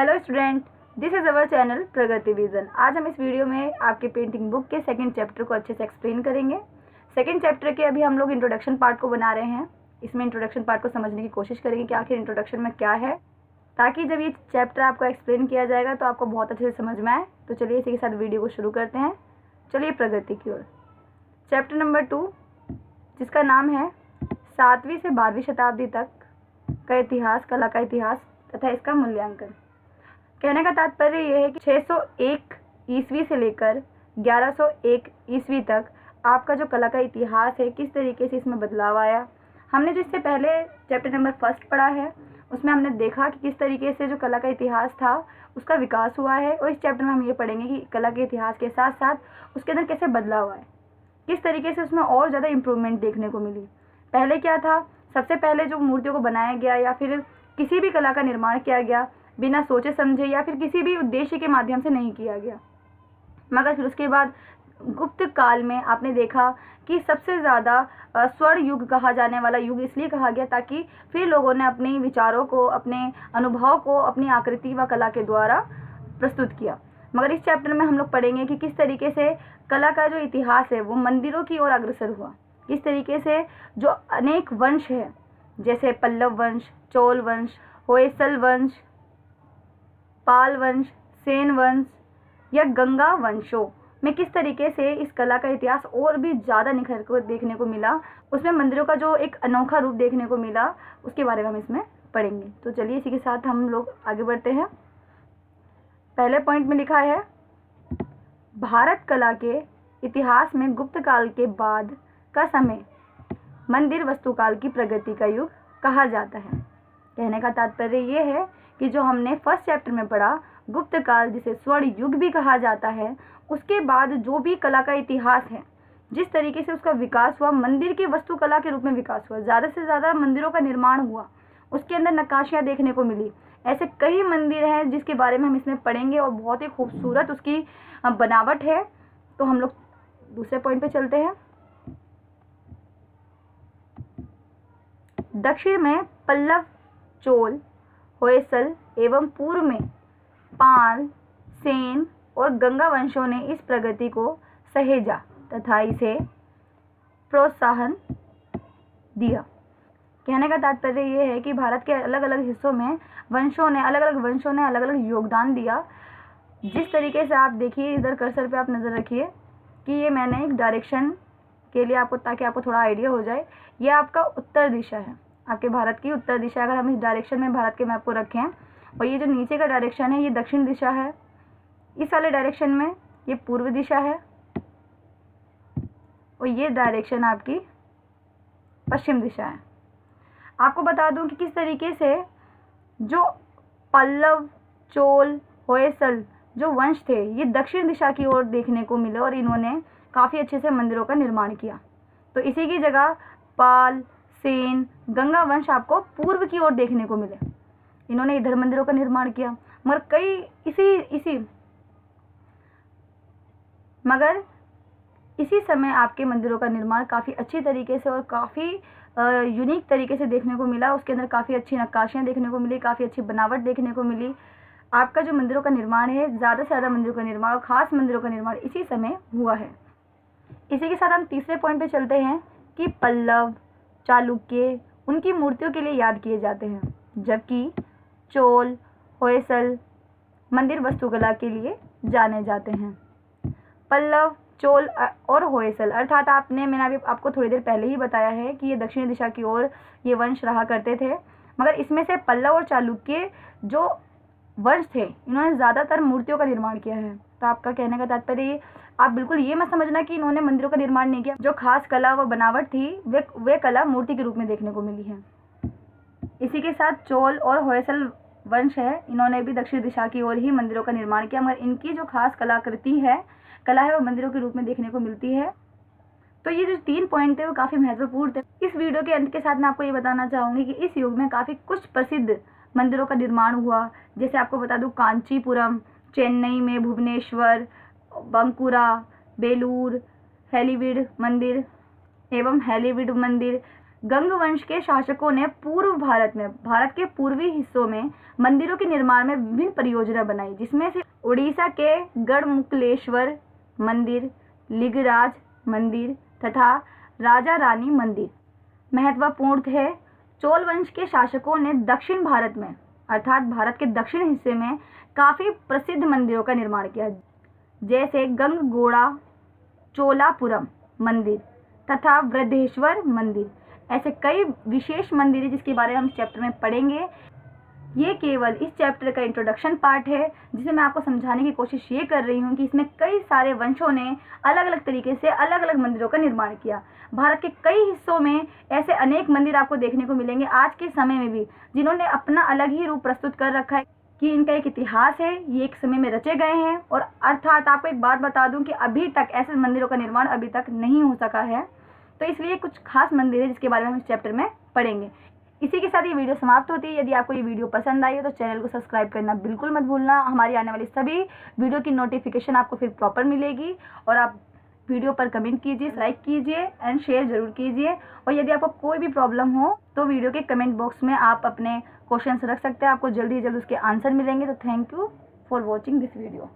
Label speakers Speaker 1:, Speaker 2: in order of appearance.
Speaker 1: Hello student, this is our channel Pragati vision. आज हम इस वीडियो में आपके पेंटिंग बुक के सेकंड चैप्टर को अच्छे से एक्सप्लेन करेंगे। सेकंड चैप्टर के अभी हम लोग इंट्रोडक्शन पार्ट को बना रहे हैं। इसमें इंट्रोडक्शन पार्ट को समझने की कोशिश करेंगे कि आखिर इंट्रोडक्शन में क्या है, ताकि जब ये चैप्टर आपको एक्सप्लेन किया जाएगा तो आपको बहुत अच्छे से समझ में आए। तो चलिए इसी के साथ वीडियो को शुरू करते हैं। चलिए प्रगति की ओर। चैप्टर नंबर 2, जिसका नाम है 7वीं से 12वीं शताब्दी तक का इतिहास, कला का इतिहास तथा इसका मूल्यांकन। कहने का तात्पर्य यह है कि 601 ईस्वी से लेकर 1101 ईस्वी तक आपका जो कला का इतिहास है, किस तरीके से इसमें बदलाव आया। हमने जो इससे पहले चैप्टर नंबर 1 पढ़ा है, उसमें हमने देखा कि किस तरीके से जो कला का इतिहास था उसका विकास हुआ है। और इस चैप्टर में हम ये पढ़ेंगे कि कला के इतिहास के साथ साथ उसके अंदर कैसे बदलाव आए, किस तरीके से उसमें और ज़्यादा इम्प्रूवमेंट देखने को मिली। पहले क्या था, सबसे पहले जो मूर्तियों को बनाया गया या फिर किसी भी कला का निर्माण किया गया बिना सोचे समझे या फिर किसी भी उद्देश्य के माध्यम से नहीं किया गया। मगर फिर उसके बाद गुप्त काल में आपने देखा कि सबसे ज़्यादा स्वर्ण युग कहा जाने वाला युग इसलिए कहा गया ताकि फिर लोगों ने अपने विचारों को, अपने अनुभव को अपनी आकृति व कला के द्वारा प्रस्तुत किया। मगर इस चैप्टर में हम लोग पढ़ेंगे कि किस तरीके से कला का जो इतिहास है वो मंदिरों की ओर अग्रसर हुआ। किस तरीके से जो अनेक वंश है, जैसे पल्लव वंश, चोल वंश, होयसल वंश, पाल वंश, सेन वंश या गंगा वंशों में किस तरीके से इस कला का इतिहास और भी ज़्यादा निखर कर देखने को मिला, उसमें मंदिरों का जो एक अनोखा रूप देखने को मिला, उसके बारे में हम इसमें पढ़ेंगे। तो चलिए इसी के साथ हम लोग आगे बढ़ते हैं। पहले पॉइंट में लिखा है, भारत कला के इतिहास में गुप्त काल के बाद का समय मंदिर वस्तुकाल की प्रगति का युग कहा जाता है। कहने का तात्पर्य ये है कि जो हमने फर्स्ट चैप्टर में पढ़ा, गुप्त काल जिसे स्वर्ण युग भी कहा जाता है, उसके बाद जो भी कला का इतिहास है, जिस तरीके से उसका विकास हुआ, मंदिर की वस्तुकला के रूप में विकास हुआ, ज़्यादा से ज़्यादा मंदिरों का निर्माण हुआ, उसके अंदर नक्काशियाँ देखने को मिली। ऐसे कई मंदिर हैं जिसके बारे में हम इसमें पढ़ेंगे और बहुत ही खूबसूरत उसकी बनावट है। तो हम लोग दूसरे पॉइंट पे चलते हैं। दक्षिण में पल्लव, चोल, होयसल एवं पूर्व में पाल, सेन और गंगा वंशों ने इस प्रगति को सहेजा तथा इसे प्रोत्साहन दिया। कहने का तात्पर्य यह है कि भारत के अलग अलग हिस्सों में अलग अलग योगदान दिया। जिस तरीके से आप देखिए, इधर कर्सर पे आप नज़र रखिए कि ये मैंने एक डायरेक्शन के लिए आपको, ताकि आपको थोड़ा आइडिया हो जाए, ये आपका उत्तर दिशा है, आपके भारत की उत्तर दिशा। अगर हम इस डायरेक्शन में भारत के मैप को रखें और ये जो नीचे का डायरेक्शन है ये दक्षिण दिशा है, इस वाले डायरेक्शन में ये पूर्व दिशा है और ये डायरेक्शन आपकी पश्चिम दिशा है। आपको बता दूं कि किस तरीके से जो पल्लव, चोल, होयसल जो वंश थे ये दक्षिण दिशा की ओर देखने को मिले और इन्होंने काफ़ी अच्छे से मंदिरों का निर्माण किया। तो इसी की जगह पाल, सेन, गंगा वंश आपको पूर्व की ओर देखने को मिले, इन्होंने इधर मंदिरों का निर्माण किया। मगर इसी समय आपके मंदिरों का निर्माण काफ़ी अच्छी तरीके से और काफ़ी यूनिक तरीके से देखने को मिला। उसके अंदर काफ़ी अच्छी नक्काशियाँ देखने को मिली, काफ़ी अच्छी बनावट देखने को मिली। आपका जो मंदिरों का निर्माण है, ज़्यादा से ज़्यादा मंदिरों का निर्माण और ख़ास मंदिरों का निर्माण इसी समय हुआ है। इसी के साथ हम तीसरे पॉइंट पे चलते हैं कि पल्लव, चालुक्य उनकी मूर्तियों के लिए याद किए जाते हैं, जबकि चोल, होयसल मंदिर वस्तुकला के लिए जाने जाते हैं। पल्लव, चोल और होयसल अर्थात मैंने अभी आपको थोड़ी देर पहले ही बताया है कि ये दक्षिण दिशा की ओर ये वंश रहा करते थे। मगर इसमें से पल्लव और चालुक्य जो वंश थे, इन्होंने ज़्यादातर मूर्तियों का निर्माण किया है। तो आपका कहने का तात्पर्य, आप बिल्कुल ये मत समझना कि इन्होंने मंदिरों का निर्माण नहीं किया। जो खास कला व बनावट थी वे कला मूर्ति के रूप में देखने को मिली है। इसी के साथ चोल और होयसल वंश है, इन्होंने भी दक्षिण दिशा की ओर ही मंदिरों का निर्माण किया, मगर इनकी जो खास कला है वो मंदिरों के रूप में देखने को मिलती है। तो ये जो 3 पॉइंट थे वो काफ़ी महत्वपूर्ण थे। इस वीडियो के अंत के साथ मैं आपको ये बताना चाहूँगी कि इस युग में काफ़ी कुछ प्रसिद्ध मंदिरों का निर्माण हुआ। जैसे आपको बता दूँ, कांचीपुरम, चेन्नई में भुवनेश्वर, बंकुरा, बेलूर, हेलीविड मंदिर, गंग वंश के शासकों ने पूर्व भारत में, भारत के पूर्वी हिस्सों में मंदिरों के निर्माण में विभिन्न परियोजना बनाई, जिसमें से उड़ीसा के गढ़मुक्तेश्वर मंदिर, लिंगराज मंदिर तथा राजा रानी मंदिर महत्वपूर्ण है। चोल वंश के शासकों ने दक्षिण भारत में, अर्थात भारत के दक्षिण हिस्से में काफी प्रसिद्ध मंदिरों का निर्माण किया, जैसे गंगगोड़ा चोलापुरम मंदिर तथा वृद्धेश्वर मंदिर। ऐसे कई विशेष मंदिर हैं जिसके बारे में हम इस चैप्टर में पढ़ेंगे। ये केवल इस चैप्टर का इंट्रोडक्शन पार्ट है, जिसे मैं आपको समझाने की कोशिश ये कर रही हूँ कि इसमें कई सारे वंशों ने अलग अलग तरीके से अलग अलग मंदिरों का निर्माण किया। भारत के कई हिस्सों में ऐसे अनेक मंदिर आपको देखने को मिलेंगे आज के समय में भी, जिन्होंने अपना अलग ही रूप प्रस्तुत कर रखा है कि इनका एक इतिहास है, ये एक समय में रचे गए हैं। और अर्थात आपको एक बात बता दूं कि अभी तक ऐसे मंदिरों का निर्माण अभी तक नहीं हो सका है। तो इसलिए कुछ खास मंदिर है जिसके बारे में हम इस चैप्टर में पढ़ेंगे। इसी के साथ ये वीडियो समाप्त होती है। यदि आपको ये वीडियो पसंद आई हो तो चैनल को सब्सक्राइब करना बिल्कुल मत भूलना। हमारी आने वाली सभी वीडियो की नोटिफिकेशन आपको फिर प्रॉपर मिलेगी। और आप वीडियो पर कमेंट कीजिए, लाइक कीजिए एंड शेयर जरूर कीजिए। और यदि आपको कोई भी प्रॉब्लम हो तो वीडियो के कमेंट बॉक्स में आप अपने क्वेश्चंस रख सकते हैं, आपको जल्दी से जल्द उसके आंसर मिलेंगे। तो thank you for watching this video.